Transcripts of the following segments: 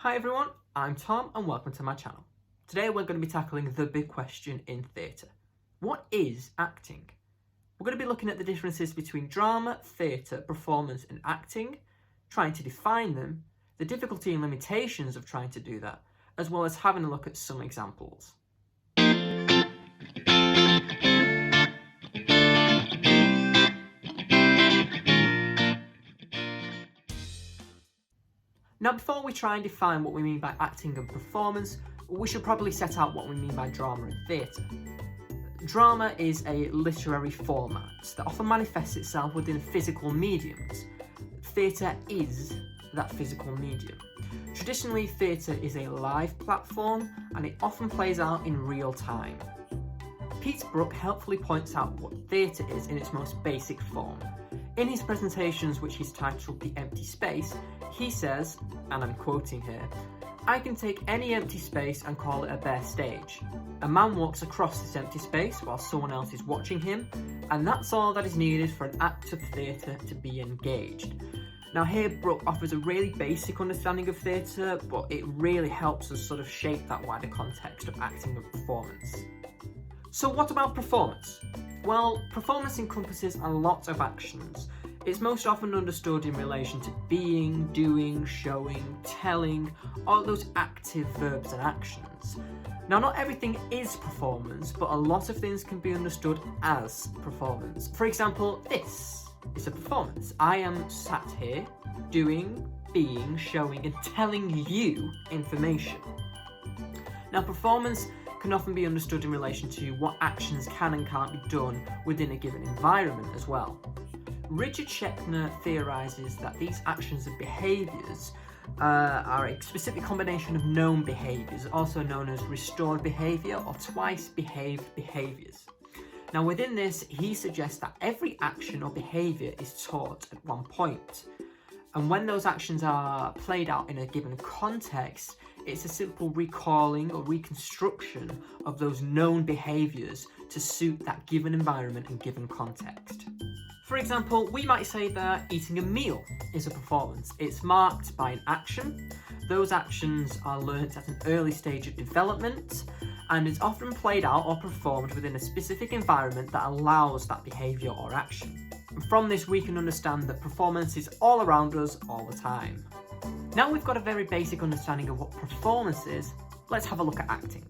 Hi everyone, I'm Tom and welcome to my channel. Today we're going to be tackling the big question in theatre. What is acting? We're going to be looking at the differences between drama, theatre, performance and acting, trying to define them, the difficulty and limitations of trying to do that, as well as having a look at some examples. Now, before we try and define what we mean by acting and performance, we should probably set out what we mean by drama and theatre. Drama is a literary format that often manifests itself within physical mediums. Theatre is that physical medium. Traditionally, theatre is a live platform and it often plays out in real time. Brook helpfully points out what theatre is in its most basic form. In his presentations, which he's titled The Empty Space, he says, and I'm quoting here, "I can take any empty space and call it a bare stage. A man walks across this empty space while someone else is watching him, and that's all that is needed for an act of theatre to be engaged." Now here, Brook offers a really basic understanding of theatre, but it really helps us sort of shape that wider context of acting and performance. So what about performance? Well, performance encompasses a lot of actions. It's most often understood in relation to being, doing, showing, telling, all those active verbs and actions. Now, not everything is performance, but a lot of things can be understood as performance. For example, this is a performance. I am sat here doing, being, showing, and telling you information. Now, performance can often be understood in relation to what actions can and can't be done within a given environment as well. Richard Schechner theorises that these actions and behaviours are a specific combination of known behaviours, also known as restored behaviour or twice behaved behaviours. Now within this, he suggests that every action or behaviour is taught at one point. And when those actions are played out in a given context, it's a simple recalling or reconstruction of those known behaviours to suit that given environment and given context. For example, we might say that eating a meal is a performance. It's marked by an action. Those actions are learnt at an early stage of development, and it's often played out or performed within a specific environment that allows that behaviour or action. And from this, we can understand that performance is all around us all the time. Now we've got a very basic understanding of what performance is, let's have a look at acting.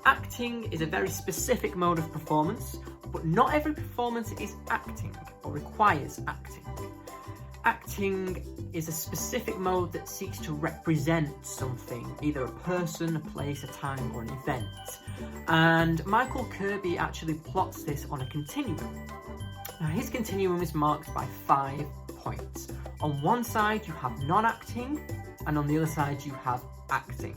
Acting is a very specific mode of performance, but not every performance is acting or requires acting. Acting is a specific mode that seeks to represent something, either a person, a place, a time, or an event. And Michael Kirby actually plots this on a continuum. Now his continuum is marked by 5 points. On one side you have non-acting, and on the other side you have acting.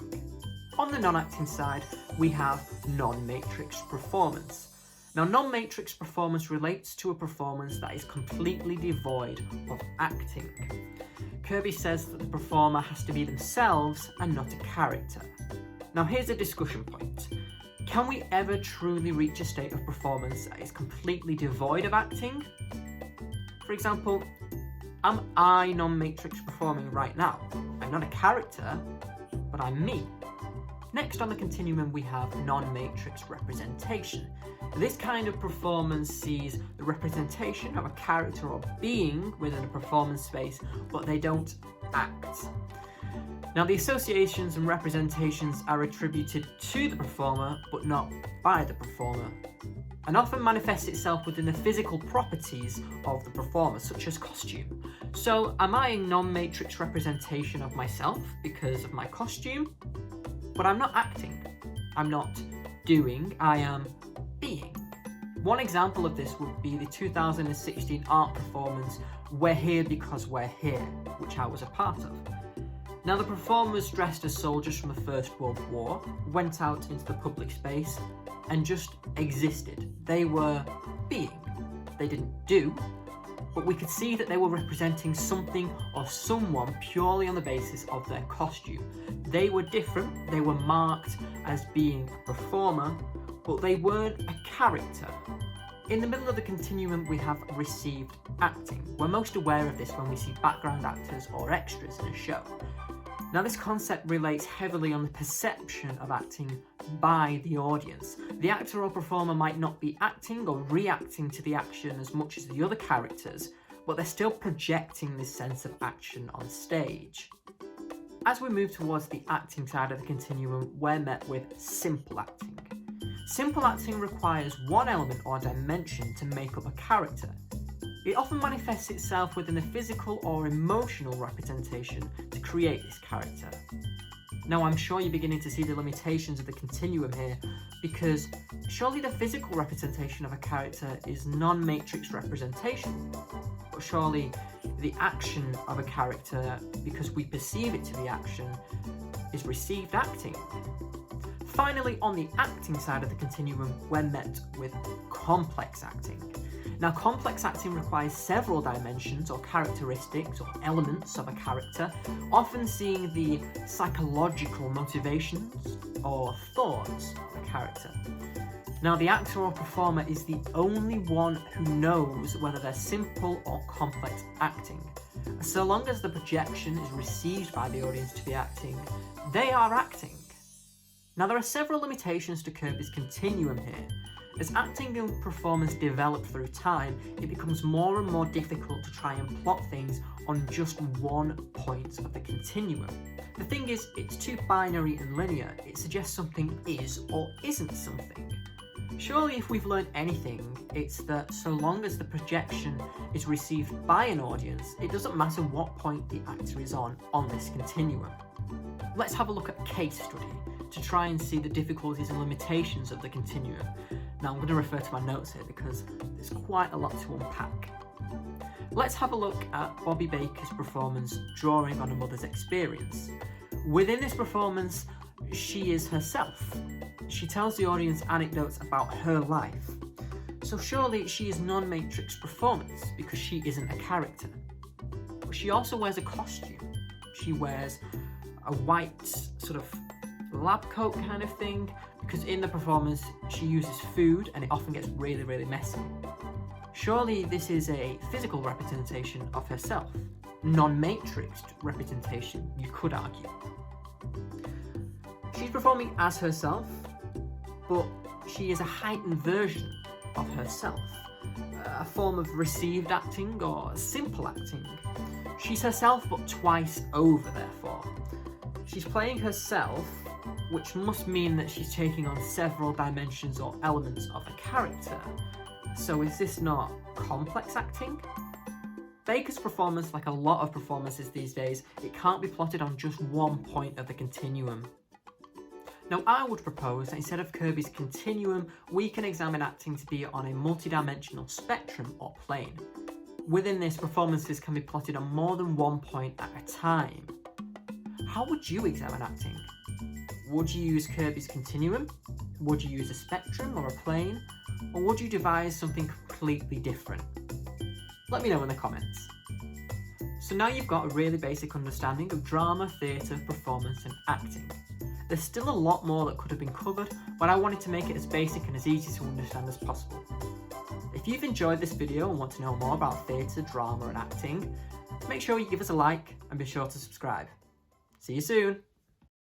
On the non-acting side we have non-matrix performance. Now non-matrix performance relates to a performance that is completely devoid of acting. Kirby says that the performer has to be themselves and not a character. Now here's a discussion point. Can we ever truly reach a state of performance that is completely devoid of acting? For example, am I non-matrix performing right now? I'm not a character, but I'm me. Next on the continuum we have non-matrix representation. This kind of performance sees the representation of a character or being within a performance space, but they don't act. Now the associations and representations are attributed to the performer, but not by the performer, and often manifests itself within the physical properties of the performer, such as costume. So am I a non-matrix representation of myself because of my costume? But I'm not acting, I'm not doing, I am being. One example of this would be the 2016 art performance We're Here Because We're Here, which I was a part of. Now the performers dressed as soldiers from the First World War, went out into the public space and just existed. They were being. They didn't do, but we could see that they were representing something or someone purely on the basis of their costume. They were different, they were marked as being a performer, but they weren't a character. In the middle of the continuum we have received acting. We're most aware of this when we see background actors or extras in a show. Now, this concept relates heavily on the perception of acting by the audience. The actor or performer might not be acting or reacting to the action as much as the other characters, but they're still projecting this sense of action on stage. As we move towards the acting side of the continuum, we're met with simple acting. Simple acting requires one element or dimension to make up a character. It often manifests itself within a physical or emotional representation to create this character. Now, I'm sure you're beginning to see the limitations of the continuum here, because surely the physical representation of a character is non-matrix representation, but surely the action of a character, because we perceive it to be action, is received acting. Finally, on the acting side of the continuum, we're met with complex acting. Now, complex acting requires several dimensions or characteristics or elements of a character, often seeing the psychological motivations or thoughts of a character. Now, the actor or performer is the only one who knows whether they're simple or complex acting. So long as the projection is received by the audience to be acting, they are acting. Now, there are several limitations to Kirby's continuum here. As acting and performance develop through time, it becomes more and more difficult to try and plot things on just one point of the continuum. The thing is, it's too binary and linear. It suggests something is or isn't something. Surely if we've learned anything, it's that so long as the projection is received by an audience, it doesn't matter what point the actor is on this continuum. Let's have a look at a case study to try and see the difficulties and limitations of the continuum. Now, I'm going to refer to my notes here because there's quite a lot to unpack. Let's have a look at Bobby Baker's performance, Drawing on a Mother's Experience. Within this performance, she is herself. She tells the audience anecdotes about her life. So surely she is non-matrix performance because she isn't a character. But she also wears a costume. She wears a white sort of lab coat kind of thing, because in the performance she uses food and it often gets really, really messy. Surely this is a physical representation of herself, non-matrixed representation, you could argue. She's performing as herself, but she is a heightened version of herself, a form of received acting or simple acting. She's herself but twice over, therefore. She's playing herself, which must mean that she's taking on several dimensions or elements of a character. So is this not complex acting? Baker's performance, like a lot of performances these days, it can't be plotted on just one point of the continuum. Now, I would propose that instead of Kirby's continuum, we can examine acting to be on a multidimensional spectrum or plane. Within this, performances can be plotted on more than one point at a time. How would you examine acting? Would you use Kirby's continuum? Would you use a spectrum or a plane? Or would you devise something completely different? Let me know in the comments. So now you've got a really basic understanding of drama, theatre, performance and acting. There's still a lot more that could have been covered, but I wanted to make it as basic and as easy to understand as possible. If you've enjoyed this video and want to know more about theatre, drama and acting, make sure you give us a like and be sure to subscribe. See you soon!